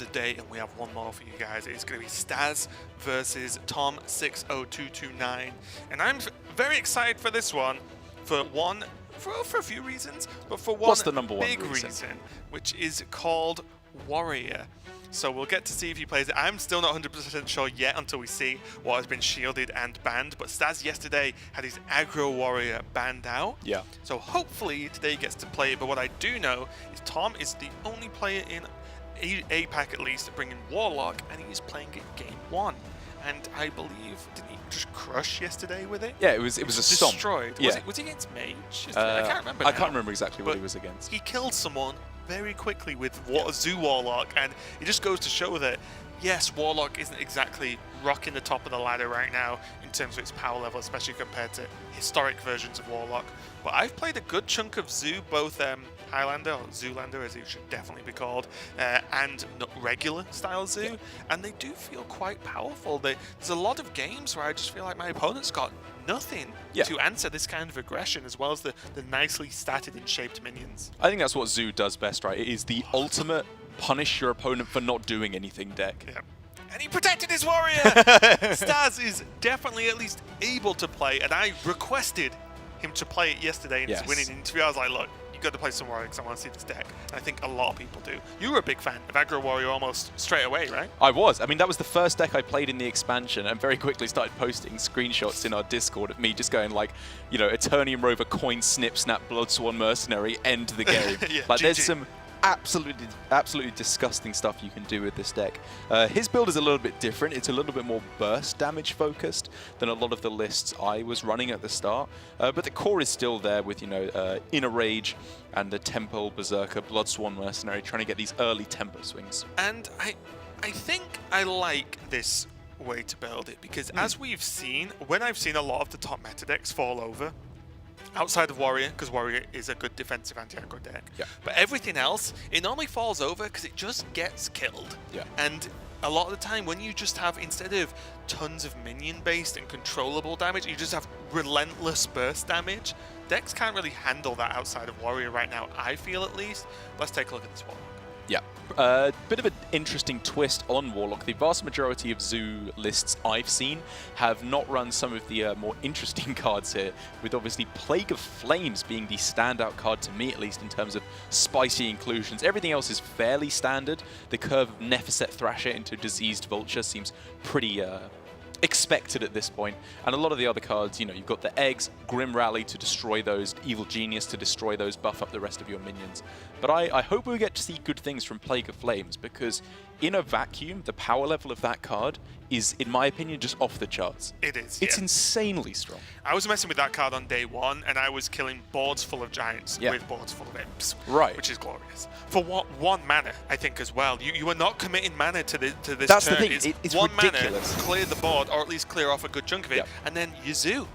the day, and we have one more for you guys. It's going to be Staz versus tom60229, and I'm very excited for this one for a few reasons, but for one What's the number one big reason, which is called Warrior. So we'll get to see if he plays it. I'm still not 100% sure yet until we see what has been shielded and banned, but Staz yesterday had his aggro warrior banned out. Yeah. So hopefully today he gets to play it, but what I do know is Tom is the only player in APAC at least bringing Warlock, and he is playing it game 1. And I believe, didn't he just crush yesterday with it? Yeah, it was a stomp. Destroyed. Yeah. Was he against Mage yesterday? I can't remember I now. can't remember exactly what But he was against. He killed someone very quickly with Zoo Warlock, and it just goes to show that, yes, Warlock isn't exactly rocking the top of the ladder right now in terms of its power level, especially compared to historic versions of Warlock. But I've played a good chunk of Zoo, both Highlander, or Zoolander as it should definitely be called, and regular style Zoo, and they do feel quite powerful. There's a lot of games where I just feel like my opponent's got nothing to answer this kind of aggression, as well as the nicely statted and shaped minions. I think that's what Zoo does best, right? It is the ultimate punish your opponent for not doing anything deck. Yeah. And he protected his warrior! Staz is definitely at least able to play, and I requested him to play it yesterday in his winning interview. I was like, look, you got to play some warrior because I want to see this deck. And I think a lot of people do. You were a big fan of aggro warrior almost straight away, right? I was. I mean, that was the first deck I played in the expansion, and very quickly started posting screenshots in our Discord of me just going like, you know, Eternium Rover, Coin, Snip, Snap, Bloodsworn Mercenary, end the game. Like, there's some absolutely disgusting stuff you can do with this deck. His build is a little bit different. It's a little bit more burst damage focused than a lot of the lists I was running at the start. But the core is still there with, you know, Inner Rage and the Temple, Berserker, Bloodsworn Mercenary, trying to get these early tempo swings. And I think I like this way to build it, because as we've seen, when I've seen a lot of the top meta decks fall over, outside of Warrior, because Warrior is a good defensive anti-aggro deck. Yeah. But everything else, it normally falls over because it just gets killed. Yeah. And a lot of the time, when you just have, instead of tons of minion-based and controllable damage, you just have relentless burst damage. Decks can't really handle that outside of Warrior right now, I feel at least. Let's take a look at this Warlock. Yeah, bit of an interesting twist on Warlock. The vast majority of Zoo lists I've seen have not run some of the more interesting cards here, with obviously Plague of Flames being the standout card to me, at least in terms of spicy inclusions. Everything else is fairly standard. The curve of Nephicet Thrasher into Diseased Vulture seems pretty expected at this point, and a lot of the other cards, you know, you've got the Eggs, Grim Rally to destroy those, Evil Genius to destroy those, buff up the rest of your minions. But I hope we get to see good things from Plague of Flames, because in a vacuum, the power level of that card is, in my opinion, just off the charts. It is, It's insanely strong. I was messing with that card on day one, and I was killing boards full of giants with boards full of imps, which is glorious. For one mana, I think, as well. You are not committing mana to this That's turn. the thing. It's one ridiculous. mana, clear the board, or at least clear off a good chunk of it, and then you zoo.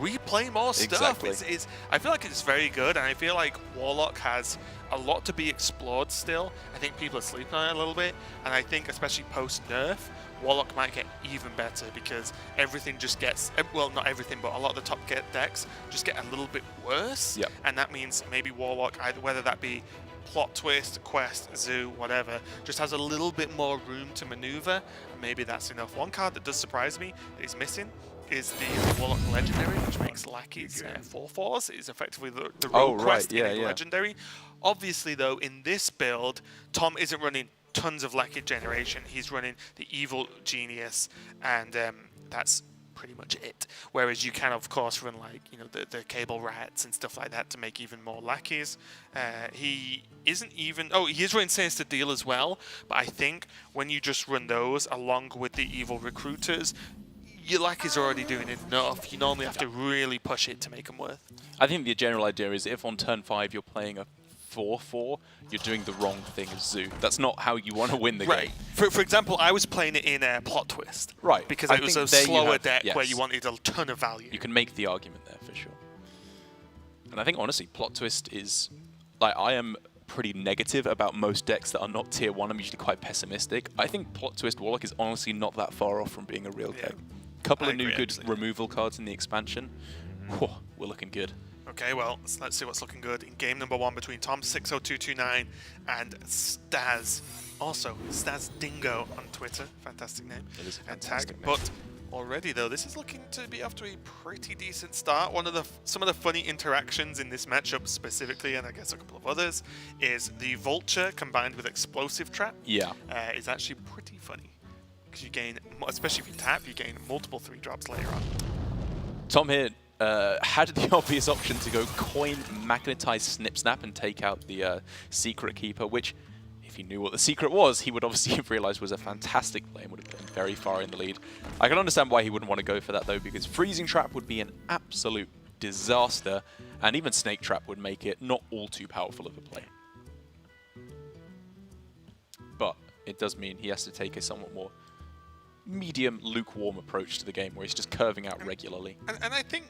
Replay more stuff. Exactly. I feel like it's very good, and I feel like Warlock has a lot to be explored still. I think people are sleeping on it a little bit, and I think especially post-nerf, Warlock might get even better, because everything just gets, well, not everything, but a lot of the top decks just get a little bit worse, and that means maybe Warlock, either whether that be plot twist, quest, zoo, whatever, just has a little bit more room to maneuver, and maybe that's enough. One card that does surprise me that is missing is the Warlock Legendary, which makes lackeys 4/4s. It is effectively the rogue quest in a Legendary. Obviously, though, in this build, Tom isn't running tons of lackey generation. He's running the Evil Genius, and that's pretty much it. Whereas you can, of course, run like, you know, the Cable Rats and stuff like that to make even more lackeys. He isn't even... Oh, he is running Sinister Deal as well, but I think when you just run those along with the Evil Recruiters, your lackeys are already doing enough. You normally have to really push it to make them worth. I think the general idea is if on turn 5 you're playing a 4/4, you're doing the wrong thing as Zoo. That's not how you want to win the game. For example, I was playing it in Plot Twist. Because it was a slower deck where you wanted a ton of value. You can make the argument there for sure. And I think, honestly, Plot Twist is... Like, I am pretty negative about most decks that are not tier 1. I'm usually quite pessimistic. I think Plot Twist Warlock is honestly not that far off from being a real deck. Couple of new good removal cards in the expansion. Whew, we're looking good. Okay, well, let's see what's looking good in game number 1 between tom60229 and Staz. Also, Staz Dingo on Twitter, fantastic name. It is a And fantastic tag. name. But already though, this is looking to be off to a pretty decent start. Some of the funny interactions in this matchup specifically, and I guess a couple of others, is the Vulture combined with Explosive Trap. Yeah. Is actually pretty funny because you gain, especially if you tap, you gain multiple 3-drops later on. Tom here had the obvious option to go coin, magnetize, snip, snap, and take out the Secret Keeper, which, if he knew what the secret was, he would obviously have realized was a fantastic play and would have been very far in the lead. I can understand why he wouldn't want to go for that, though, because Freezing Trap would be an absolute disaster, and even Snake Trap would make it not all too powerful of a play. But it does mean he has to take a somewhat more medium, lukewarm approach to the game, where he's just curving out regularly. And I think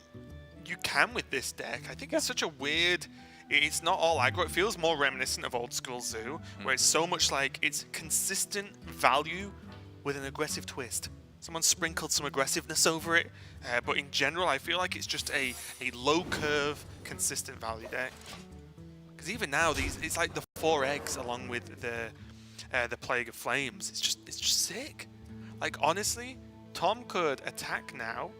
you can with this deck. I think it's such a weird... It's not all aggro. It feels more reminiscent of old school Zoo, where it's so much like it's consistent value with an aggressive twist. Someone sprinkled some aggressiveness over it, but in general, I feel like it's just a low curve, consistent value deck. Because even now, it's like the 4 eggs along with the Plague of Flames. It's just sick. Like honestly, Tom could attack now,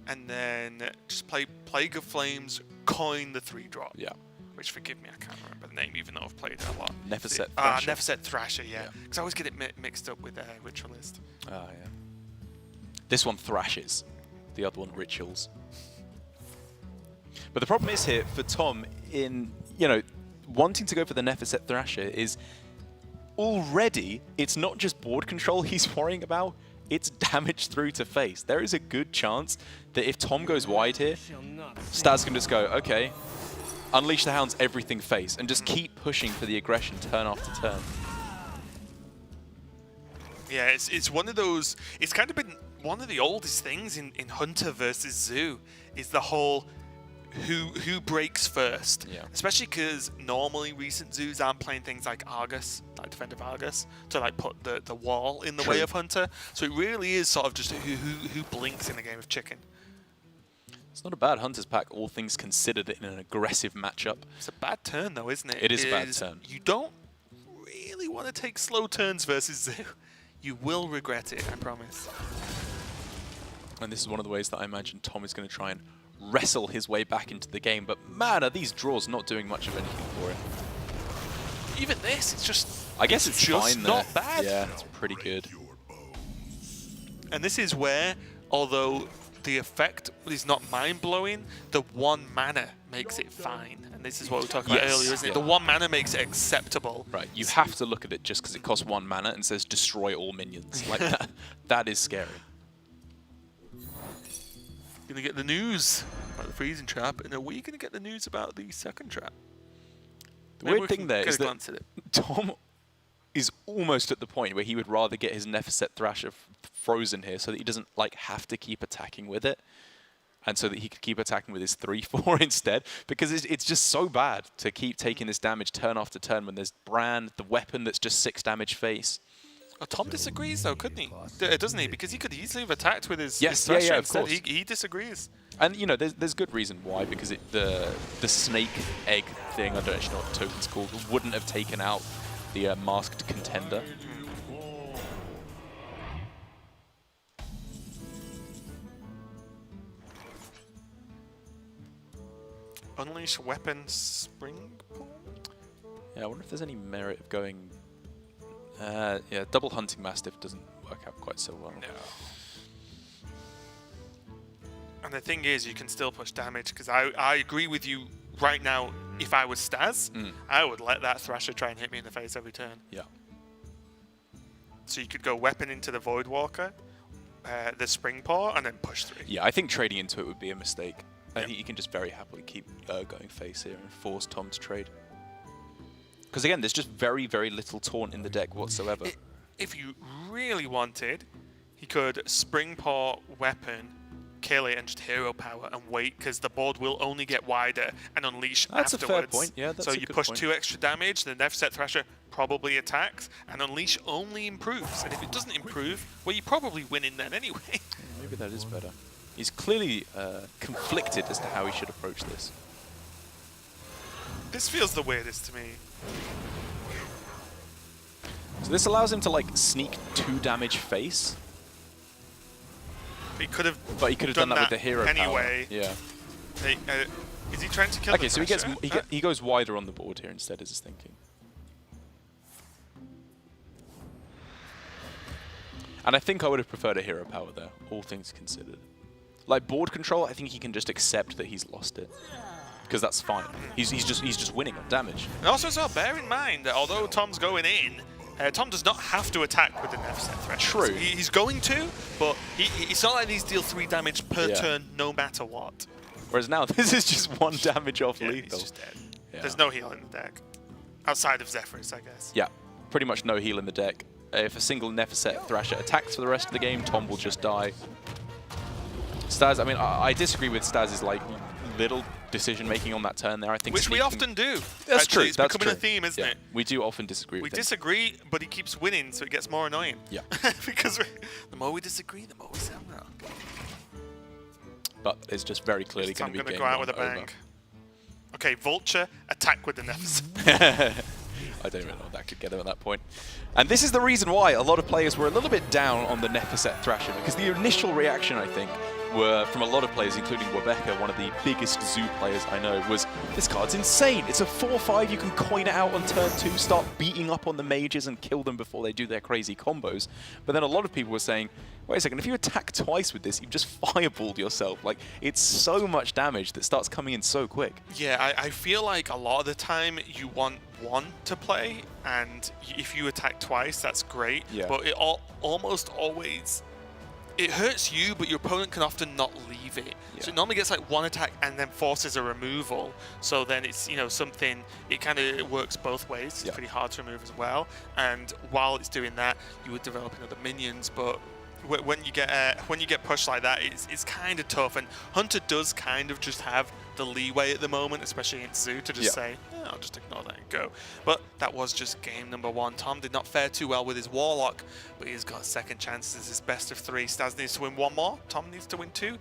and then just play Plague of Flames, coin the 3-drop. Yeah. Which, forgive me, I can't remember the name, even though I've played it a lot. Neverset Thrasher. Neverset Thrasher, yeah. Because I always get it mixed up with Ritualist. Oh, yeah. This one thrashes, the other one rituals. But the problem is here for Tom in, wanting to go for the Neverset Thrasher is already, it's not just board control he's worrying about, it's damage through to face. There is a good chance that if Tom goes wide here, Staz can just go, okay, Unleash the Hounds everything face, and just keep pushing for the aggression turn after turn. Yeah, it's one of those, it's kind of been one of the oldest things in Hunter versus Zoo, is the whole who breaks first. Yeah. Especially because normally recent Zoos aren't playing things like Argus, like Defensive Argus, to like put the wall in the way of Hunter. So it really is sort of just who blinks in a game of chicken. It's not a bad Hunter's pack, all things considered, in an aggressive matchup. It's a bad turn though, isn't it? It is a bad turn. You don't really want to take slow turns versus Zoo. You will regret it, I promise. And this is one of the ways that I imagine Tom is going to try and wrestle his way back into the game. But man, are these draws not doing much of anything for it. Even this, it's just... I guess it's just fine not there. bad. Yeah, it's pretty good. And this is where, although the effect is not mind-blowing, the 1 mana makes it fine. And this is what we were talking about earlier, isn't it? The 1 mana makes it acceptable. Right, you have to look at it just because it costs 1 mana and says destroy all minions. Like that is scary. Gonna get the news about the freezing trap, and are we gonna get the news about the second trap? The weird thing there is that it. Tom is almost at the point where he would rather get his Neverset Thrasher frozen here so that he doesn't have to keep attacking with it, and so that he could keep attacking with his 3/4 instead, because it's just so bad to keep taking this damage turn after turn when there's Bran, the weapon that's just 6 damage face. Oh, Tom disagrees though, couldn't he? Doesn't he? Because he could easily have attacked with his Yes, Thrasher yeah, of instead. course. He disagrees. And there's good reason why, because the snake egg thing, I don't actually know what the token's called, wouldn't have taken out the masked contender. Unleash weapon spring pool? Yeah, I wonder if there's any merit of going... yeah, double hunting mastiff doesn't work out quite so well. No. And the thing is, you can still push damage, because I agree with you right now. If I was Staz, I would let that Thrasher try and hit me in the face every turn. Yeah. So you could go weapon into the Voidwalker, the Spring Paw, and then push 3. Yeah, I think trading into it would be a mistake. I think you can just very happily keep going face here and force Tom to trade. Because again, there's just very, very little taunt in the deck whatsoever. If you really wanted, he could Spring Paw weapon, kill it, and just hero power and wait, because the board will only get wider and unleash That's afterwards. a fair point. Yeah, that's so a you good push point. 2 extra damage, the Neverset Thrasher probably attacks, and unleash only improves. And if it doesn't improve, well, you probably win in then anyway. Maybe that is better. He's clearly conflicted as to how he should approach this. This feels the weirdest to me. So this allows him to like sneak 2 damage face. He could have. But he could have done that with the hero anyway. Power. Yeah. Hey, is he trying to kill? Okay, so he goes wider on the board here instead. Is his thinking. And I think I would have preferred a hero power there, all things considered. Like board control, I think he can just accept that he's lost it, because that's fine. He's just winning on damage. And also, as well, bear in mind that although Tom's going in, Tom does not have to attack with the Nephset threshold. True. He's going to, but it's not like these deal 3 damage per turn no matter what. Whereas now, this is just 1 damage off lethal. He's just dead. Yeah. There's no heal in the deck. Outside of Zephyrus, I guess. Yeah, pretty much no heal in the deck. If a single Nephset Thrasher attacks for the rest of the game, Tom will just die. Staz, I mean, I disagree with Staz's like little decision-making on that turn there. I think which we often do. That's Actually, true. It's That's becoming true. a theme, isn't it? We do often disagree with him. We disagree, but he keeps winning, so it gets more annoying. Yeah. Because the more we disagree, the more we sound wrong. But it's just very clearly going to be I'm going to game go out with a over. bang. Okay, Vulture, attack with the Nephset. I don't even know what that could get him at that point. And this is the reason why a lot of players were a little bit down on the Nephset Thrasher, because the initial reaction, I think, were from a lot of players, including Rebecca, one of the biggest Zoo players I know, was this card's insane. It's a 4/5, you can coin it out on turn 2, start beating up on the mages and kill them before they do their crazy combos. But then a lot of people were saying, wait a second, if you attack twice with this, you've just fireballed yourself. Like, it's so much damage that starts coming in so quick. Yeah, I feel like a lot of the time you want 1 to play, and if you attack twice, that's great. Yeah. But it almost always... It hurts you, but your opponent can often not leave it. Yeah. So it normally gets like 1 attack and then forces a removal. So then it's, you know, something, it kind of works both ways. It's pretty hard to remove as well. And while it's doing that, you would develop other minions, but when you get pushed like that, it's kind of tough. And Hunter does kind of just have the leeway at the moment, especially in Zoo, to just say, I'll just ignore that and go. But that was just game number 1. Tom did not fare too well with his Warlock, but he's got a second chance. This is his best of 3. Staz needs to win 1 more. Tom needs to win 2.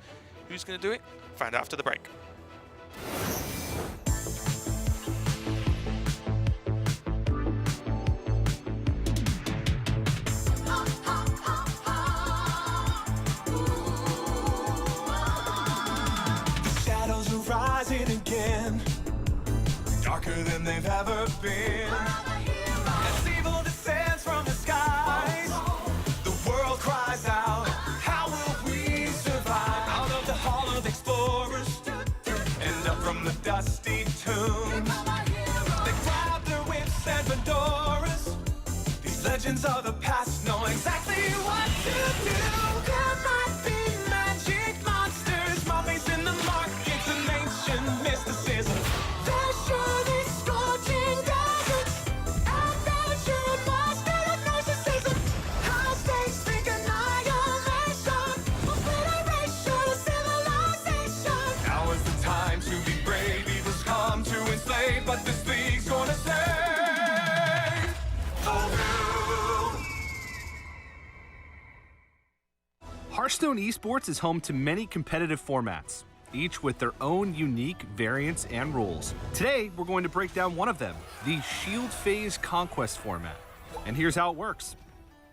Who's going to do it? Find out after the break. Rising again, darker than they've ever been. As evil descends from the skies, the world cries out, how will we survive? Out of the hall of explorers, and up from the dusty tombs, they grab their whips and fedoras. These legends of the past know exactly what to do. There might be magic monsters, mummies in the market. Mysticism. They're surely scorching deserts, adventure, monster of narcissism. High stakes think annihilation, obliteration of civilization. Now is the time to be brave. Evil's come to enslave, but this league's gonna save the world. Hearthstone Esports is home to many competitive formats, each with their own unique variants and rules. Today, we're going to break down one of them, the Shield Phase Conquest format. And here's how it works.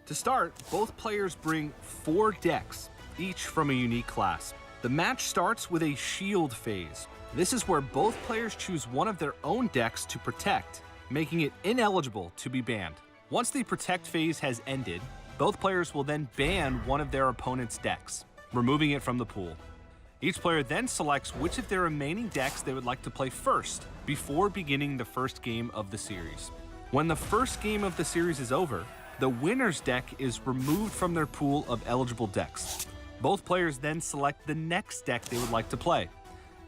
To start, both players bring 4 decks, each from a unique class. The match starts with a Shield Phase. This is where both players choose one of their own decks to protect, making it ineligible to be banned. Once the Protect phase has ended, both players will then ban one of their opponent's decks, removing it from the pool. Each player then selects which of their remaining decks they would like to play first, before beginning the first game of the series. When the first game of the series is over, the winner's deck is removed from their pool of eligible decks. Both players then select the next deck they would like to play.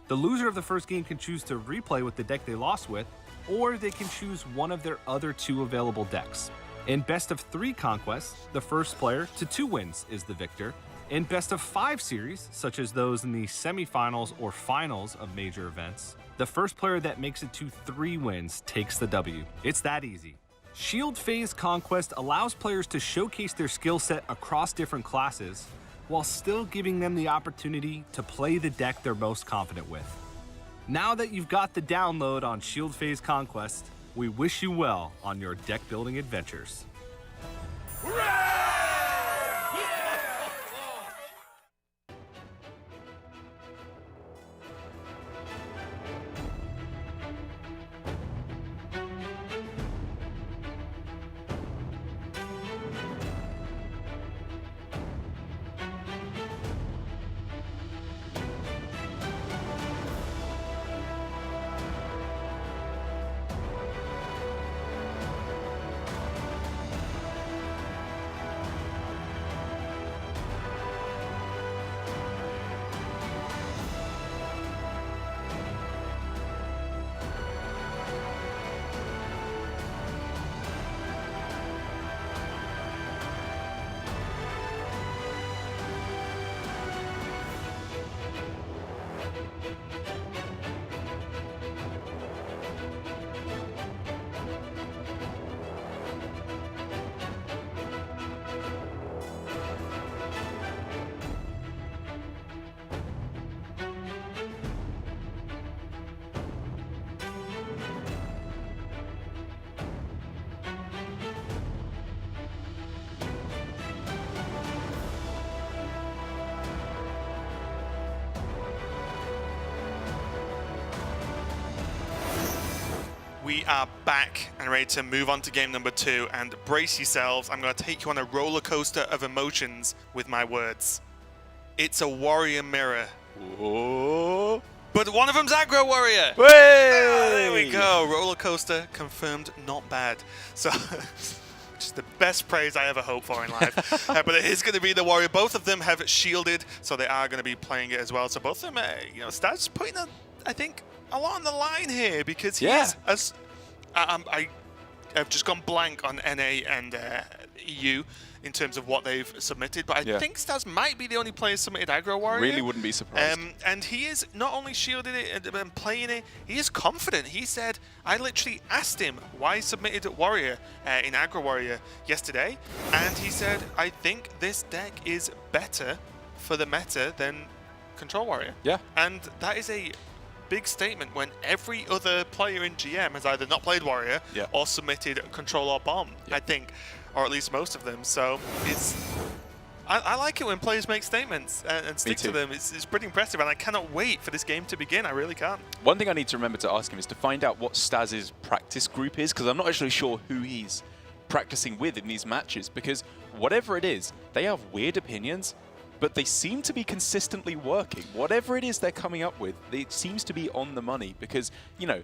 The loser of the first game can choose to replay with the deck they lost with, or they can choose one of their other 2 available decks. In Best of 3 conquests, the first player to 2 wins is the victor. In Best of 5 series, such as those in the semifinals or finals of major events, the first player that makes it to 3 wins takes the W. It's that easy. Shield Phase Conquest allows players to showcase their skill set across different classes, while still giving them the opportunity to play the deck they're most confident with. Now that you've got the download on Shield Phase Conquest, we wish you well on your deck building adventures. We are back and ready to move on to game number 2, and brace yourselves, I'm going to take you on a roller coaster of emotions with my words. It's a warrior mirror. Oh. But one of them's aggro warrior! Hey! There we go, roller coaster confirmed not bad. So, which is the best praise I ever hope for in life. But it is going to be the warrior. Both of them have shielded, so they are going to be playing it as well. So both of them, Staz putting, I think, a lot on the line here, because he is, as I have just gone blank on NA and EU in terms of what they've submitted, but I think Staz might be the only player submitted aggro warrior. Really wouldn't be surprised. And he is not only shielded it and playing it, he is confident. He said, I literally asked him why he submitted warrior in aggro warrior yesterday, and he said, I think this deck is better for the meta than control warrior. Yeah. And that is a big statement when every other player in GM has either not played warrior or submitted control or bomb, I think, or at least most of them. So it's I like it when players make statements and stick to them. It's pretty impressive, and I cannot wait for this game to begin. I really can't. One thing I need to remember to ask him is to find out what Staz's practice group is, because I'm not actually sure who he's practicing with in these matches, because whatever it is, they have weird opinions, but they seem to be consistently working. Whatever it is they're coming up with, it seems to be on the money, because, you know,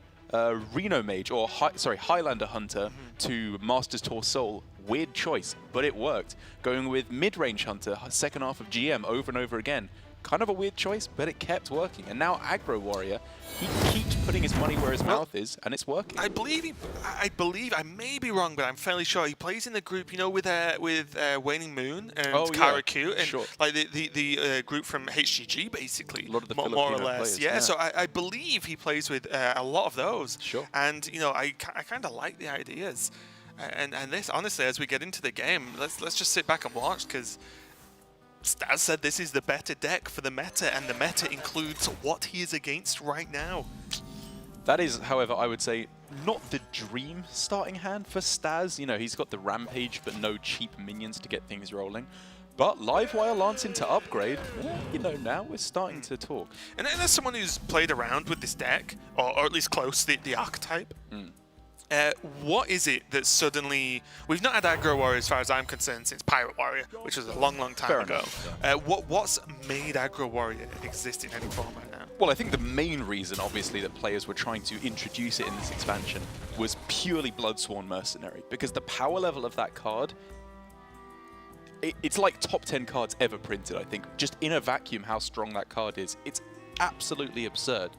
Reno Mage, or Highlander Hunter to Masters Tour Soul, weird choice, but it worked. Going with Mid-Range Hunter, second half of GM over and over again, kind of a weird choice, but it kept working. And now Aggro Warrior, he keeps putting his money where his mouth is, and it's working. I believe, I may be wrong, but I'm fairly sure he plays in the group, you know, with Waning Moon and Karaku, and like the group from HGG, basically, a lot of the more or less. Players, So I believe he plays with a lot of those. Sure. And you know, I kind of like the ideas, and this, honestly, as we get into the game, let's just sit back and watch, because Staz said this is the better deck for the meta, and the meta includes what he is against right now. That is, however, I would say, not the dream starting hand for Staz. You know, he's got the Rampage, but no cheap minions to get things rolling. But Livewire Lancing to upgrade, you know, now we're starting to talk. And as someone who's played around with this deck, or at least close, the archetype, what is it that suddenly... We've not had aggro warrior, as far as I'm concerned, since Pirate Warrior, which was a long time ago. What's made aggro warrior exist in any form right now? Well, I think the main reason, obviously, that players were trying to introduce it in this expansion was purely Bloodsworn Mercenary, because the power level of that card, it's like top 10 cards ever printed, I think. Just in a vacuum, how strong that card is. It's absolutely absurd.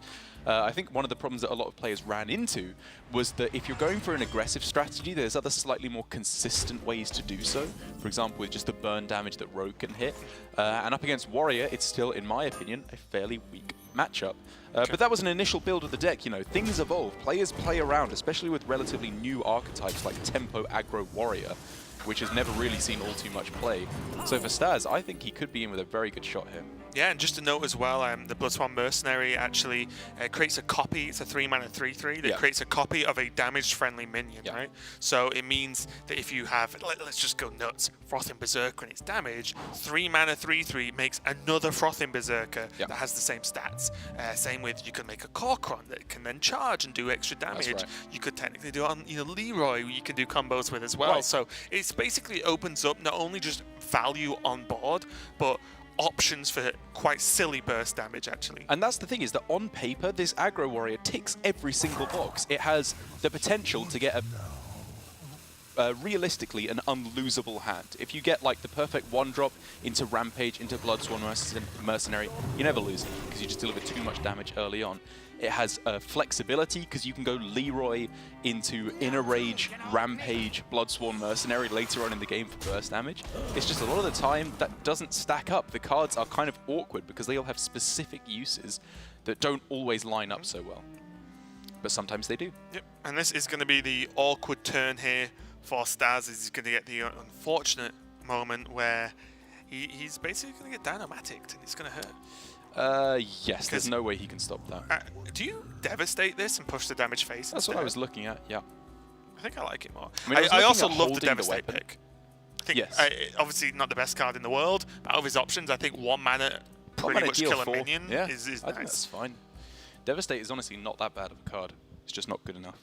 I think one of the problems that a lot of players ran into was that if you're going for an aggressive strategy, there's other slightly more consistent ways to do so. For example, with just the burn damage that Rogue can hit. And up against Warrior, it's still, in my opinion, a fairly weak matchup. But that was an initial build of the deck. You know, things evolve. Players play around, especially with relatively new archetypes like Tempo Aggro Warrior, which has never really seen all too much play. So for Staz, I think he could be in with a very good shot here. Yeah, and just a note as well, the Bloodsworn Mercenary actually creates a copy. It's a 3-mana 3/3 that creates a copy of a damaged-friendly minion, right? So it means that if you have, let's just go nuts, Frothing Berserker and its damage, 3-mana 3/3 makes another Frothing Berserker that has the same stats. Same with, you can make a Korkron that can then charge and do extra damage. Right. You could technically do it on, Leroy, you can do combos with as well. So it's basically opens up not only just value on board, but options for quite silly burst damage, actually. And that's the thing, is that on paper, this aggro warrior ticks every single box. It has the potential to get realistically an unlosable hand. If you get like the perfect one-drop into Rampage, into Bloodsworn Mercenary, you never lose it because you just deliver too much damage early on. It has flexibility because you can go Leroy into Inner Rage, Rampage, Bloodsworn Mercenary later on in the game for burst damage. It's just a lot of the time that doesn't stack up. The cards are kind of awkward because they all have specific uses that don't always line up so well. But sometimes they do. Yep, and this is going to be the awkward turn here for Staz. He's going to get the unfortunate moment where he's basically going to get dynamaticked and it's going to hurt. Yes, there's no way he can stop that. Do you devastate this and push the damage face? That's what I was looking at, yeah. I think I like it more. I mean, I also at love the holding devastate pick. I think, obviously not the best card in the world, but out of his options, I think 1 mana pretty much kill a minion is nice. I think that's fine. Devastate is honestly not that bad of a card. It's just not good enough.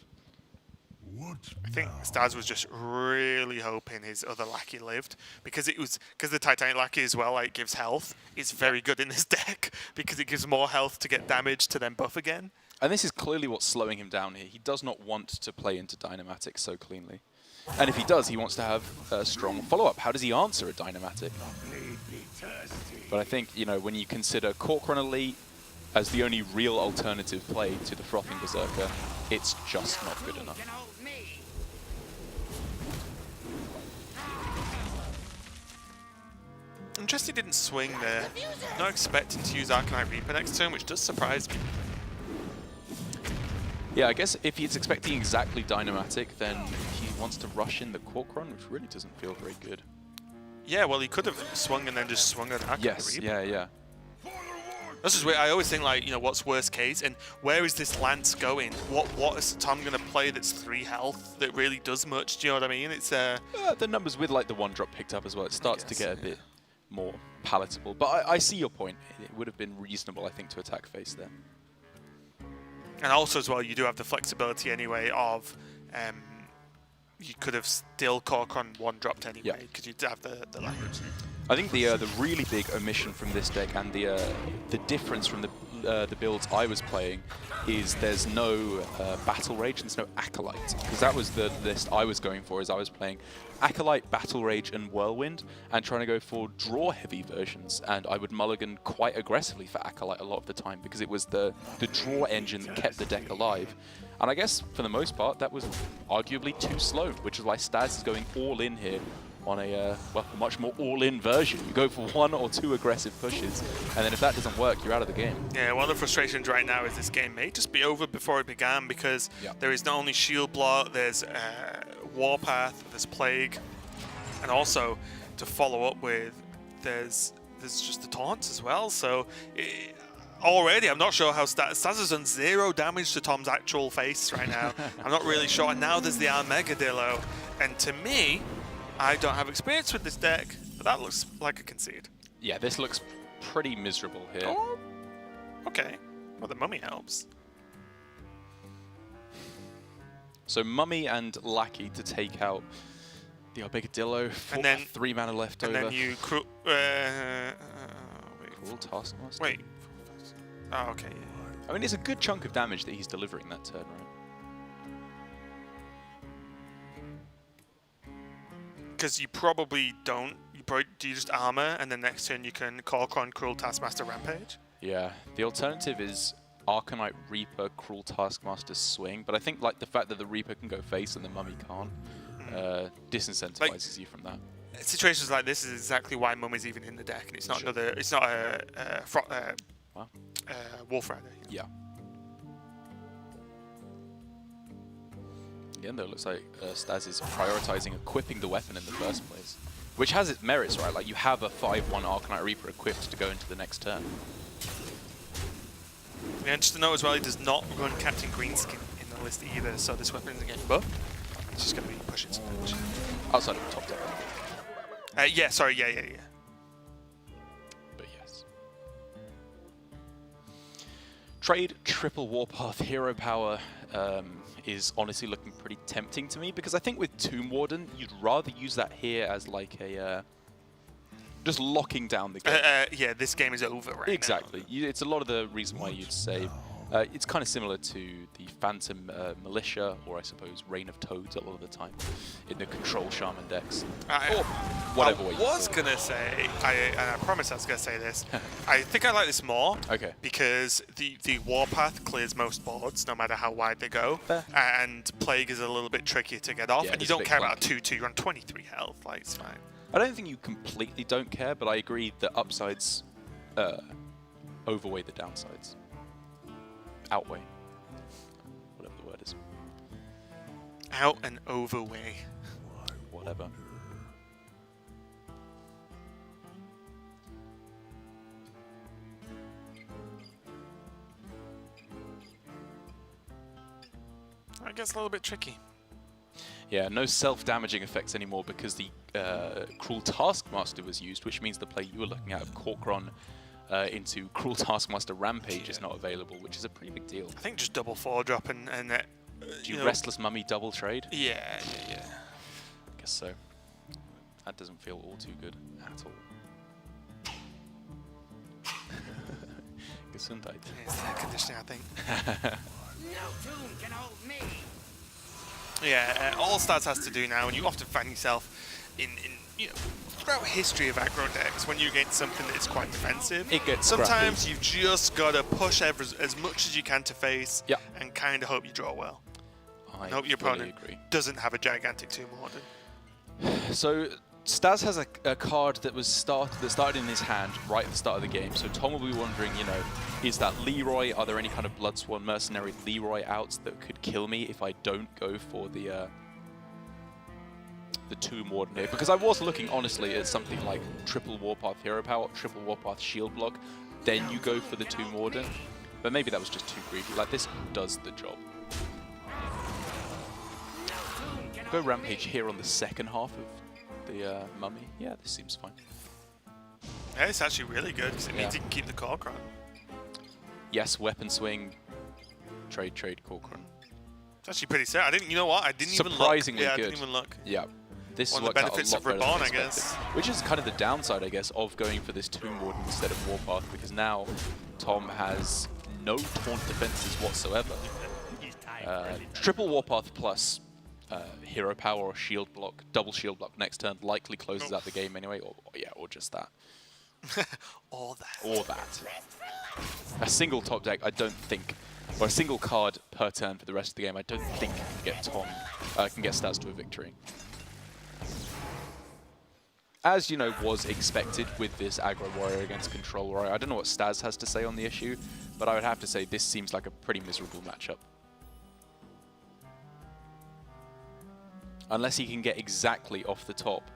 I think Staz was just really hoping his other Lackey lived because the Titanic Lackey as well, like, gives health. It's very good in this deck because it gives more health to get damage to then buff again. And this is clearly what's slowing him down here. He does not want to play into Dynamatic so cleanly. And if he does, he wants to have a strong follow-up. How does he answer a Dynamatic? But I think, when you consider Korkron Elite as the only real alternative play to the Frothing Berserker, it's just not good enough. Interesting he didn't swing there. Not expecting to use Arcanite Reaper next turn, which does surprise me. Yeah, I guess if he's expecting exactly Dynamatic, then he wants to rush in the Korkron, which really doesn't feel very good. Yeah, well, he could have swung and then just swung an Arcanite Reaper. Yeah. This is weird. I always think, like, what's worst case, and where is this Lance going? What is Tom going to play that's 3 health that really does much? Do you know what I mean? It's the numbers with like the 1-drop picked up as well. It starts to get a bit more palatable. But I see your point. It would have been reasonable, I think, to attack face there. And also as well, you do have the flexibility anyway of you could have still Korkron 1-dropped anyway because you'd have the language. I think the really big omission from this deck and the difference from the builds I was playing is there's no Battle Rage and there's no Acolyte, because that was the list I was going for. As I was playing Acolyte, Battle Rage, and Whirlwind, and trying to go for draw-heavy versions, and I would mulligan quite aggressively for Acolyte a lot of the time because it was the draw engine that kept the deck alive. And I guess for the most part that was arguably too slow, which is why Staz is going all in here on a much more all-in version. You go for 1 or 2 aggressive pushes, and then if that doesn't work, you're out of the game. Yeah, one of the frustrations right now is this game may just be over before it began because there is not only Shield Block, there's Warpath, there's Plague, and also to follow up with, there's just the taunts as well. So already, I'm not sure how Staz has done 0 damage to Tom's actual face right now. I'm not really sure. And now there's the Armagadillo, and to me, I don't have experience with this deck, but that looks like a concede. Yeah, this looks pretty miserable here. Oh, okay. Well, the Mummy helps. So Mummy and Lackey to take out the Armagadillo. And then 3 mana left over. And then you Cruel Taskmaster. Wait. Oh, okay. Yeah. I mean, it's a good chunk of damage that he's delivering that turn, right? Because you probably don't. Do you just armor, and then next turn you can Korkron, Cruel Taskmaster, Rampage? Yeah. The alternative is Arcanite Reaper, Cruel Taskmaster, Swing. But I think like the fact that the Reaper can go face and the Mummy can't disincentivizes you from that. Situations like this is exactly why Mummy's even in the deck, and it's not another. It's not a Wolf Rider. Yeah. Again, though, it looks like Staz is prioritizing equipping the weapon in the first place, Which has its merits, right? Like, you have a 5-1 Arcanite Reaper equipped to go into the next turn. Yeah, just to note as well, he does not run Captain Greenskin in the list either, so this weapon isn't getting buffed. It's just going to be pushing some damage. Outside of the top deck. Yeah, sorry, yeah. But yes. Trade triple Warpath Hero Power is honestly looking pretty tempting to me, because I think with Tomb Warden, you'd rather use that here as like a... just locking down the game. Yeah, this game is over right Exactly. It's a lot of the reason why you'd save. It's kind of similar to the Phantom Militia, or I suppose Reign of Toads a lot of the time, in the Control Shaman decks. Or whatever way you was going to say, and I promise I was going to say this, I think I like this more. Okay. Because the Warpath clears most boards, no matter how wide they go. Fair. And Plague is a little bit trickier to get off, Yeah, and you it's a don't bit care about clunky. 2-2, you're on 23 health, like, it's fine. I don't think you completely don't care, but I agree that upsides overweigh the downsides. Outweigh. Whatever the word is. Out and over way. Whatever. That gets a little bit tricky. Yeah, no self-damaging effects anymore because the Cruel Taskmaster was used, which means the play you were looking at of Corcoran into Cruel Taskmaster Rampage is not available, which is a pretty big deal. I think just double 4-drop and Do you Restless Mummy double trade? Yeah. I guess so. That doesn't feel all too good at all. Gesundheit. It's that conditioning, I think. No tomb can hold me. Yeah, all Staz has to do now, and you often find yourself in throughout history of aggro decks, when you're against something that's quite defensive, It gets sometimes scrappy. you've just got to push as much as you can to face, Yeah. and kind of hope you draw well. I And hope your fully opponent agree. doesn't have a gigantic Tomb Warden. So Staz has a card that started in his hand right at the start of the game. So Tom will be wondering, is that Leroy? Are there any kind of Bloodsworn Mercenary Leroy outs that could kill me if I don't go for the Tomb Warden here? Because I was looking honestly at something like triple Warpath Hero Power, triple Warpath Shield Block, then you go for the Tomb Warden. But maybe that was just too greedy. Like, this does the job. Go Rampage here on the second half of the Mummy. Yeah, this seems fine. Yeah, it's actually really good because it means Yeah. you can keep the Corcoran. Yes, Weapon Swing, trade Corcoran. It's actually pretty sad. I didn't even look. Surprisingly Yeah, good. I didn't even look. Yeah. This One is of the worked out a benefits lot of better than Reborn, I expected. guess. Which is kind of the downside, I guess, of going for this Tomb Warden instead of Warpath, because now Tom has no taunt defenses whatsoever. Triple Warpath plus Hero Power or Shield Block, double Shield Block next turn likely closes out the game anyway, or just that. All that. Or that. A single top deck, I don't think, or a single card per turn for the rest of the game, I don't think can get Staz to a victory. As was expected with this aggro warrior against control warrior. I don't know what Staz has to say on the issue, but I would have to say this seems like a pretty miserable matchup. Unless he can get exactly off the top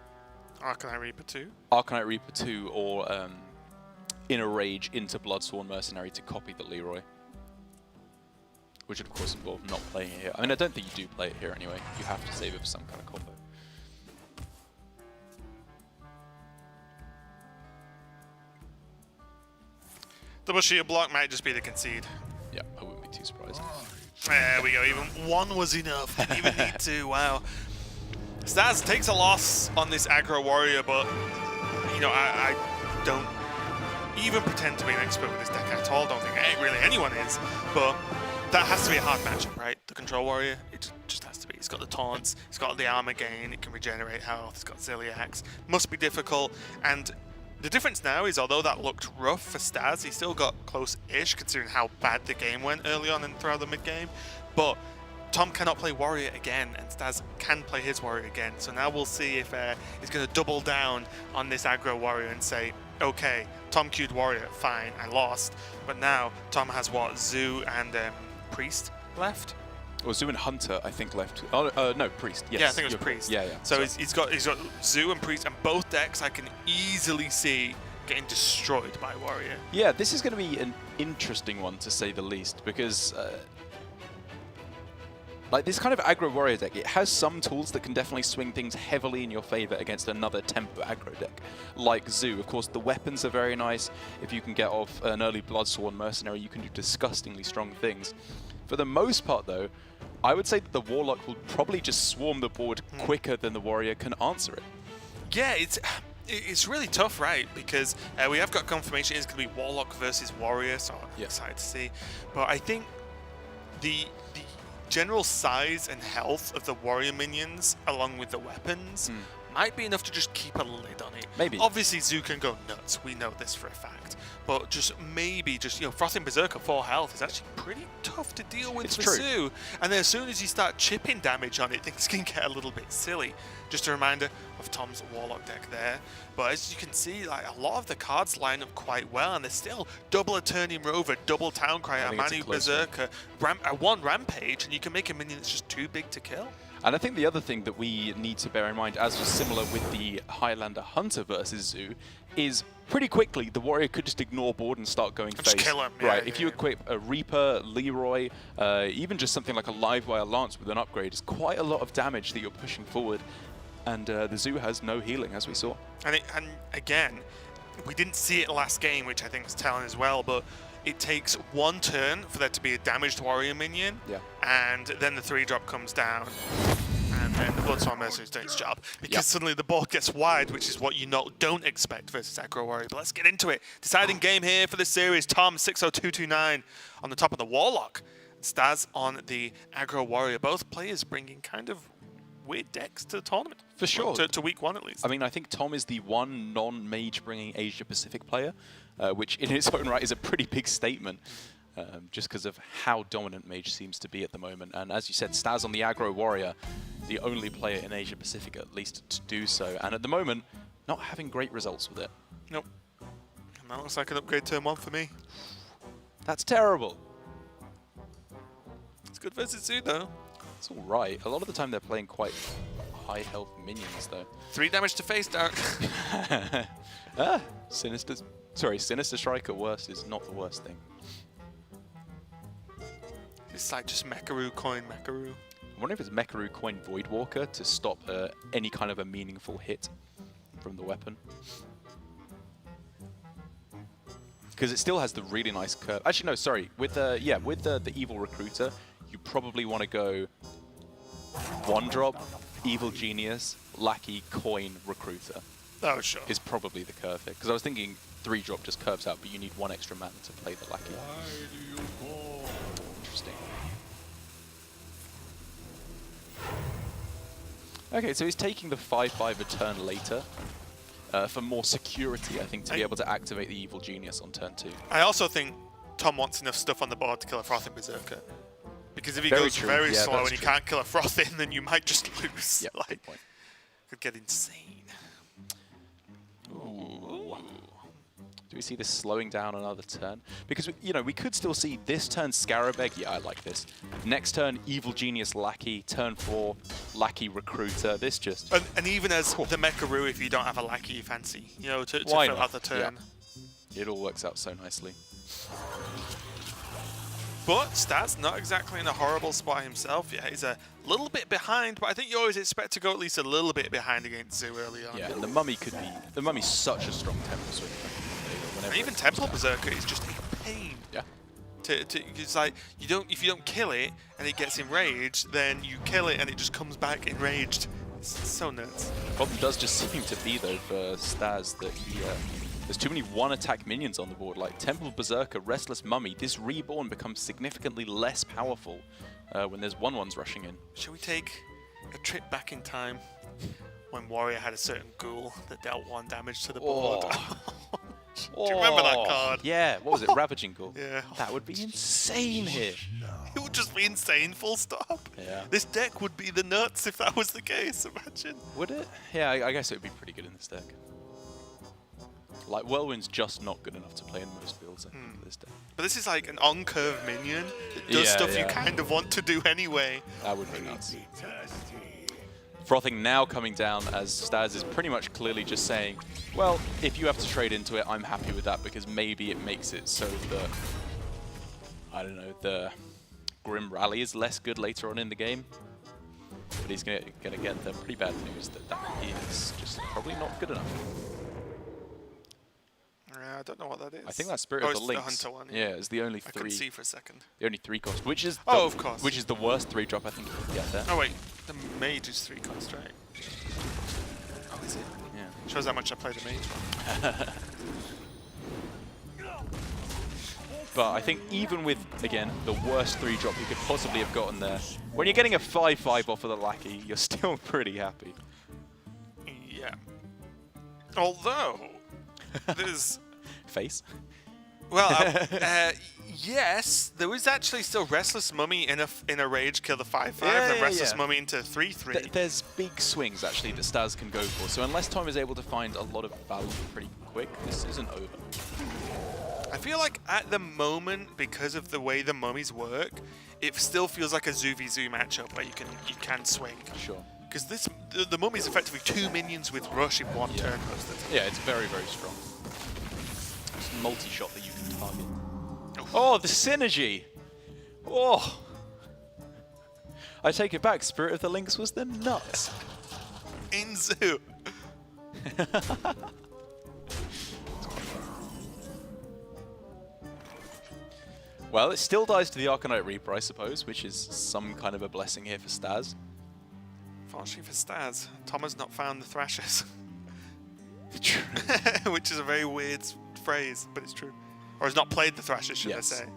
Arcanite Reaper 2. Arcanite Reaper 2 or Inner Rage into Bloodsworn Mercenary to copy the Leroy. Which would of course involve not playing it here. I mean, I don't think you do play it here anyway. You have to save it for some kind of combo. Double Shield Block might just be the concede. Yeah, I wouldn't be too surprised. There we go. Even one was enough. Didn't even need two. Wow. Staz takes a loss on this aggro warrior, but I don't even pretend to be an expert with this deck at all. Don't think really anyone is. But that has to be a hard matchup, right? The control warrior, it just has to be. It's got the taunts, it's got the armor gain, it can regenerate health, it's got Ziliax. Must be difficult. And the difference now is, although that looked rough for Staz, he still got close-ish considering how bad the game went early on and throughout the mid-game. But Tom cannot play Warrior again, and Staz can play his Warrior again. So now we'll see if he's going to double down on this aggro Warrior and say, okay, Tom queued Warrior, fine, I lost. But now Tom has what, Zoo and Priest left? Or Zoo and Hunter, I think, left. Oh, no, Priest. Yes. Yeah, I think it was Priest. Yeah. So he's got Zoo and Priest, and both decks I can easily see getting destroyed by Warrior. Yeah, this is going to be an interesting one, to say the least, because like this kind of aggro Warrior deck, it has some tools that can definitely swing things heavily in your favor against another tempo aggro deck, like Zoo. Of course, the weapons are very nice. If you can get off an early Bloodsworn Mercenary, you can do disgustingly strong things. For the most part, though, I would say that the Warlock will probably just swarm the board quicker than the Warrior can answer it. Yeah, it's really tough, right? Because we have got confirmation it's going to be Warlock versus Warrior, so I'm excited to see. But I think the general size and health of the Warrior minions, along with the weapons, might be enough to just keep a lid on it. Maybe. Obviously, Zoo can go nuts. We know this for a fact. But maybe Frothing Berserker 4 health is actually pretty tough to deal with for Zoo. And then as soon as you start chipping damage on it, things can get a little bit silly. Just a reminder of Tom's Warlock deck there. But as you can see, like a lot of the cards line up quite well, and there's still double Eternium Rover, double Town Crier, Manu Berserker, one Rampage, and you can make a minion that's just too big to kill. And I think the other thing that we need to bear in mind, as was similar with the Highlander Hunter versus Zoo, is pretty quickly the Warrior could just ignore board and start going face. Just kill him. Right, if you equip a Reaper, Leroy, even just something like a Livewire Lance with an upgrade, is quite a lot of damage that you're pushing forward. And the Zoo has no healing, as we saw. And again, we didn't see it last game, which I think is telling as well, but it takes one turn for there to be a damaged Warrior minion, and then the 3-drop comes down, and then the Bloodsworn Mercenary is doing its job. Because suddenly the board gets wide, which is what you don't expect versus aggro Warrior. But let's get into it. Deciding game here for the series, tom60229 on the top of the Warlock, Staz on the aggro Warrior. Both players bringing kind of weird decks to the tournament. For sure. To week one, at least. I mean, I think Tom is the one non-mage bringing Asia-Pacific player, which in its own right is a pretty big statement, just because of how dominant Mage seems to be at the moment. And as you said, Staz on the aggro Warrior, the only player in Asia-Pacific at least to do so. And at the moment, not having great results with it. Nope. And that looks like an upgrade turn 1 for me. That's terrible. It's good versus Zoo, though. It's all right. A lot of the time they're playing quite high health minions, though. 3 damage to face, Dark. Sinister Striker worst is not the worst thing. It's like just Mecharoo, coin Mecharoo. I wonder if it's Mecharoo coin Voidwalker to stop any kind of a meaningful hit from the weapon. Because it still has the really nice curve. Actually, no, sorry. With the Evil Recruiter, you probably want to go 1-drop, Evil Genius, Lackey, Coin, Recruiter. Oh, sure. Is probably the curve here. Because I was thinking 3-drop just curves out, but you need 1 extra mana to play the Lackey. Interesting. Okay, so he's taking the 5/5 a turn later for more security, I think, to be able to activate the Evil Genius on turn 2. I also think Tom wants enough stuff on the board to kill a Frothing Berserker. Because if he goes very slow and you can't kill a Frothing, then you might just lose. Yep, like, good point. Could get insane. Ooh. Do we see this slowing down another turn? Because, we could still see this turn Scarabeg. Yeah, I like this. Next turn, Evil Genius Lackey. Turn 4, Lackey Recruiter. This just... And even as the Mecharoo, if you don't have a Lackey you fancy, to fill out the turn. Yeah. It all works out so nicely. But Staz not exactly in a horrible spot himself yet. He's a little bit behind, but I think you always expect to go at least a little bit behind against Zoo early on. Yeah, and the Mummy could be... The Mummy's such a strong Temple Swinger. And even Temple Berserker is just a pain. Yeah. It's like, if you don't kill it and it gets enraged, then you kill it and it just comes back enraged. It's so nuts. The problem does just seem to be, though, for Staz that he... there's too many 1-attack minions on the board, like Temple Berserker, Restless Mummy. This Reborn becomes significantly less powerful when there's 1/1s rushing in. Shall we take a trip back in time when Warrior had a certain ghoul that dealt 1 damage to the board? Do you remember that card? Yeah, what was it? Ravaging Ghoul? Yeah. That would be insane here. It would just be insane, full stop. Yeah. This deck would be the nuts if that was the case, imagine. Would it? Yeah, I guess it would be pretty good in this deck. Like, Whirlwind's just not good enough to play in most builds, I think, for this deck. But this is like an on-curve minion that does stuff you kind of want to do anyway. That would be nuts. Frothing now coming down as Staz is pretty much clearly just saying, well, if you have to trade into it, I'm happy with that because maybe it makes it so that, I don't know, the Grim Rally is less good later on in the game. But he's gonna get the pretty bad news that that is just probably not good enough. I don't know what that is. I think that's Spirit of the it's Lynx. the Hunter one. Yeah, it's the only I three. couldn't see for a second. The only 3 cost, which is of course. which is the worst 3-drop I think you can get there. Oh wait, the mage is 3 cost, right? Oh, is it? Yeah. Shows how much I play the mage one. But I think even with, again, the worst 3-drop you could possibly have gotten there, when you're getting a 5/5 off of the Lackey, you're still pretty happy. Yeah. Although, there's... Face? Well, yes, there was actually still Restless Mummy in a rage kill the 5/5, then Restless Mummy into 3/3. There's big swings, actually, that Staz can go for. So unless Tom is able to find a lot of value pretty quick, this isn't over. I feel like at the moment, because of the way the mummies work, it still feels like a Zoo v Zoo matchup where you can swing. Sure. Because the mummy's effectively 2 minions with rush in one turn most of the time. Yeah, it's very, very strong. It's a multi-shot that you can target. Oh, the synergy! Oh! I take it back, Spirit of the Lynx was the nuts. In Zoo. Well, it still dies to the Arcanite Reaper, I suppose, which is some kind of a blessing here for Staz. Fortunately for Staz, Tom has not found the Thrashers. True. Which is a very weird phrase, but it's true. Or has not played the Thrashers, should Yes. I say.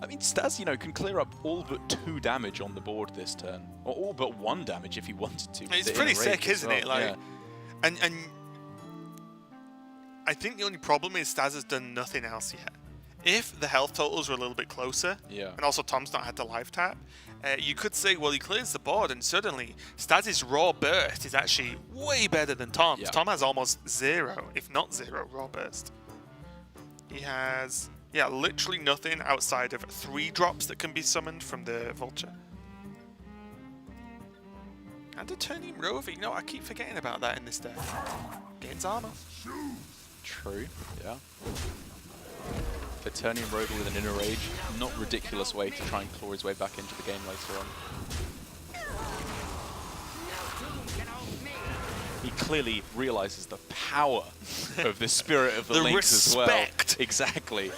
I mean, Staz, can clear up all but 2 damage on the board this turn. Or all but 1 damage if he wanted to. It's pretty sick, isn't it? Like, yeah. and I think the only problem is Staz has done nothing else yet. If the health totals were a little bit closer, Yeah. and also Tom's not had the life tap, you could say, well, he clears the board, and suddenly Staz's raw burst is actually way better than Tom's. Yeah. Tom has almost 0, if not 0, raw burst. He has, literally nothing outside of 3 drops that can be summoned from the Vulture. And a Turning Roving. No, I keep forgetting about that in this deck. Gains armor. True, yeah. Eternium Rover with an Inner Rage. Not ridiculous way to try and claw his way back into the game later on. He clearly realizes the power of the Spirit of the Lynx as well. respect. Exactly.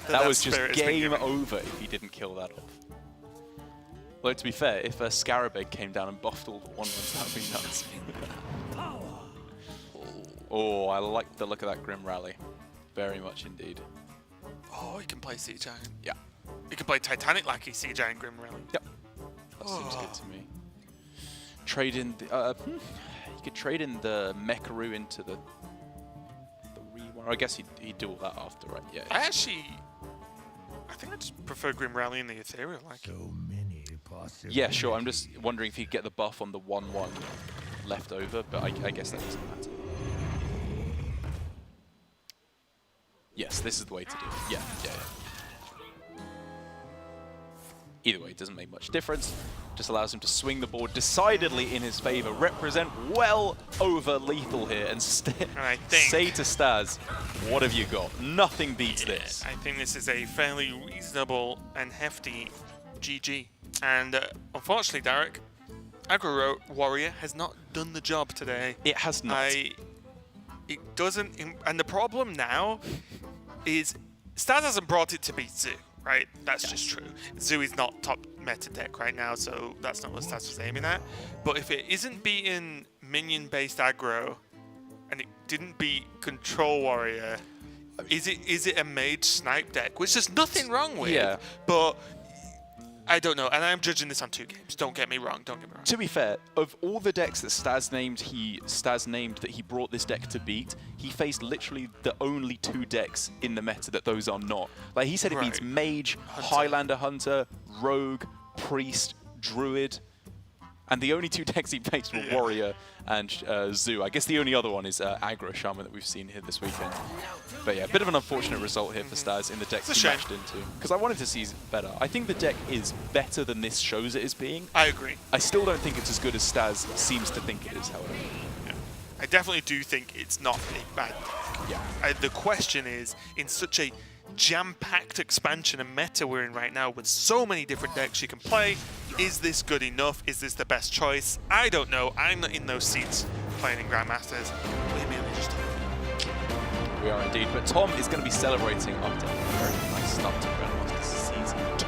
That was just spirit has been game given. over if he didn't kill that off. Although, to be fair, if a Scarabeg came down and buffed all the 1/1s, that would be nuts. Oh, I like the look of that Grim Rally. Very much indeed. Oh, he can play Sea Giant. Yeah. He can play Titanic Lackey, Sea Giant, Grim Rally. Yep. That seems good to me. Trade in the, you could trade in the Mecharoo into the Re1. I guess he'd do all that after, right? Yeah. I think I just prefer Grim Rally and the Ethereal Lackey. So many possibilities. Yeah, sure. I'm just wondering if he'd get the buff on the 1/1 left over, but I guess that doesn't matter. Yes, this is the way to do it. Yeah. Either way, it doesn't make much difference. Just allows him to swing the board decidedly in his favor, represent well over lethal here, and I think say to Staz, what have you got? Nothing beats this. I think this is a fairly reasonable and hefty GG. And unfortunately, Derek, Aggro Warrior has not done the job today. It has not. It doesn't, and the problem now is Staz hasn't brought it to beat Zoo, right? That's just true. Zoo is not top meta deck right now, so that's not what Staz was aiming at. But if it isn't beating minion-based aggro, and it didn't beat Control Warrior, is it a mage snipe deck? Which there's nothing wrong with, Yeah. but I don't know, and I'm judging this on 2 games. Don't get me wrong. To be fair, of all the decks that Staz named that he brought this deck to beat, he faced literally the only 2 decks in the meta that those are not. Like he said, it beats Right. Mage, Highlander Hunter, Rogue, Priest, Druid. And the only two decks he faced were Warrior and Zoo. I guess the only other one is Aggro Shaman that we've seen here this weekend. But yeah, a bit of an unfortunate result here for Staz in the deck he matched into. Because I wanted to see better. I think the deck is better than this shows it as being. I agree. I still don't think it's as good as Staz seems to think it is, however. Yeah. I definitely do think it's not a bad deck. Yeah. The question is, in such a jam-packed expansion and meta we're in right now with so many different decks you can play, is this good enough? Is this the best choice? I don't know. I'm not in those seats playing in Grandmasters. We merely just We are indeed, but Tom is going to be celebrating after a very nice start to Grandmasters Season 2.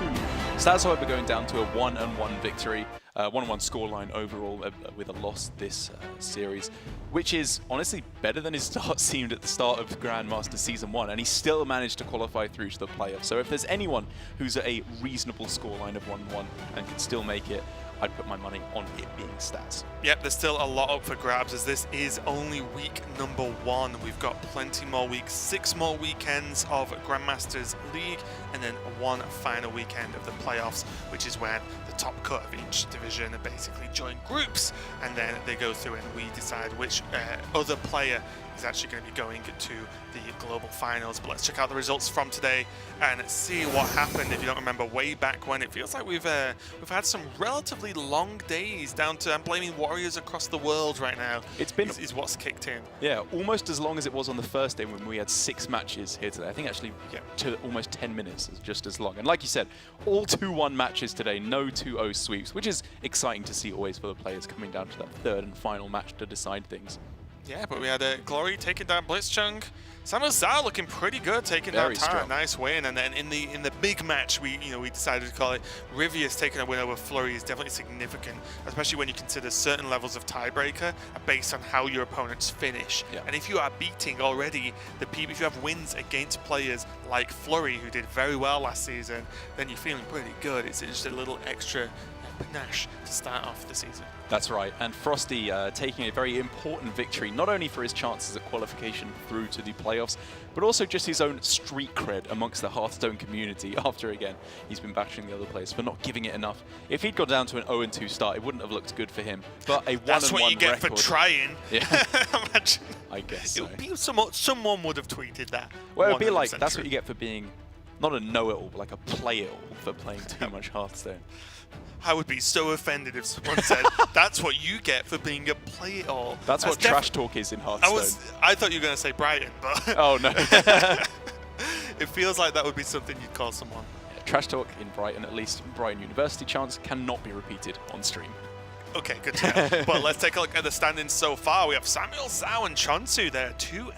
Staz, however, going down to a 1-1 victory, 1-1 scoreline overall with a loss this series, which is honestly better than his start seemed at the start of Grandmaster Season 1, and he still managed to qualify through to the playoffs. So if there's anyone who's at a reasonable scoreline of 1-1 and can still make it, I'd put my money on it being Staz. Yep, there's still a lot up for grabs as this is only week number 1. We've got plenty more weeks, 6 more weekends of Grandmasters League, and then one final weekend of the playoffs, which is when the top cut of each division basically join groups, and then they go through and we decide which other player is actually going to be going to the global finals. But let's check out the results from today and see what happened. If you don't remember way back when, it feels like we've had some relatively long days down to, I'm blaming Warriors across the world right now. It's been is what's kicked in. Yeah, almost as long as it was on the first day when we had 6 matches here today. I think actually to almost 10 minutes is just as long. And like you said, all 2-1 matches today, no 2-0 sweeps, which is exciting to see always for the players coming down to that third and final match to decide things. Yeah, but we had Glory taking down Blitzchung. Samuel Zhao looking pretty good, taking down Tara. Nice win. And then in the big match, we decided to call it Rivius taking a win over Flurry is definitely significant, especially when you consider certain levels of tiebreaker are based on how your opponents finish. Yeah. And if you are beating already the people, if you have wins against players like Flurry, who did very well last season, then you're feeling pretty good. It's just a little extra panache to start off the season. That's right, and Frosty taking a very important victory, not only for his chances at qualification through to the playoffs, but also just his own street cred amongst the Hearthstone community after, again, he's been bashing the other players for not giving it enough. If he'd got down to an 0-2 start, it wouldn't have looked good for him, but a 1-1 That's what you get record, for trying. Yeah. Imagine. I guess so. It would be someone would have tweeted that. Well, it would be like, that's true. what you get for being, not a know-it-all, but like a play-it-all for playing too much Hearthstone. I would be so offended if someone said, that's what you get for being a play-it-all. That's what trash talk is in Hearthstone. I thought you were going to say Brighton, but... Oh, no. It feels like that would be something you'd call someone. Yeah, trash talk in Brighton, at least Brighton University chants, cannot be repeated on stream. Okay, good to know. But let's take a look at the standings so far. We have Samuel Zhao and Chonsu there, 2-0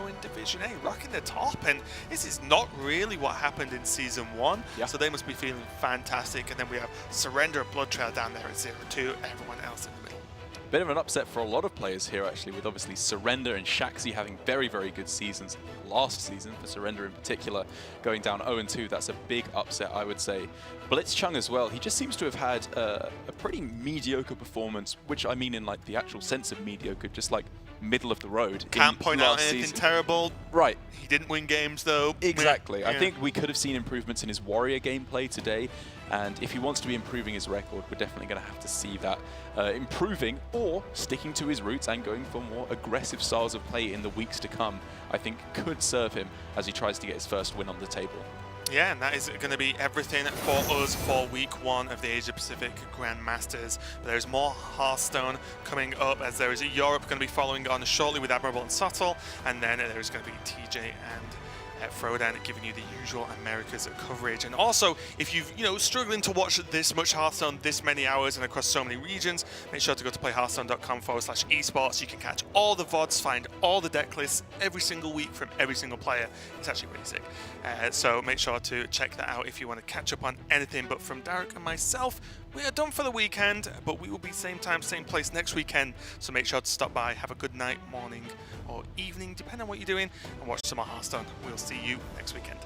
in Division A, rocking the top. And this is not really what happened in Season 1, so they must be feeling fantastic. And then we have Surrender and Blood Trail down there at 0-2, everyone else in the middle. Bit of an upset for a lot of players here, actually, with obviously Surrender and Shaxi having very, very good seasons. Last season, for Surrender in particular, going down 0-2, that's a big upset, I would say. Blitzchung as well, he just seems to have had a pretty mediocre performance, which I mean in like the actual sense of mediocre, just like middle of the road. Can't point out anything season. Terrible. Right. He didn't win games though. Exactly. Yeah. I think we could have seen improvements in his Warrior gameplay today, and if he wants to be improving his record, we're definitely going to have to see that improving or sticking to his roots and going for more aggressive styles of play in the weeks to come, I think could serve him as he tries to get his first win on the table. Yeah, and that is going to be everything for us for week 1 of the Asia Pacific Grandmasters. But there's more Hearthstone coming up, as there is Europe going to be following on shortly with Admirable and Subtle, and then there's going to be TJ and Frodan giving you the usual Americas coverage. And also, if you've struggling to watch this much Hearthstone this many hours and across so many regions, make sure to go to playhearthstone.com/esports. You can catch all the VODs, find all the deck lists every single week from every single player. It's actually really sick. So make sure to check that out if you want to catch up on anything. But from Derek and myself, we are done for the weekend, but we will be same time, same place next weekend. So make sure to stop by, have a good night, morning, or evening, depending on what you're doing, and watch some more Hearthstone. We'll see you next weekend.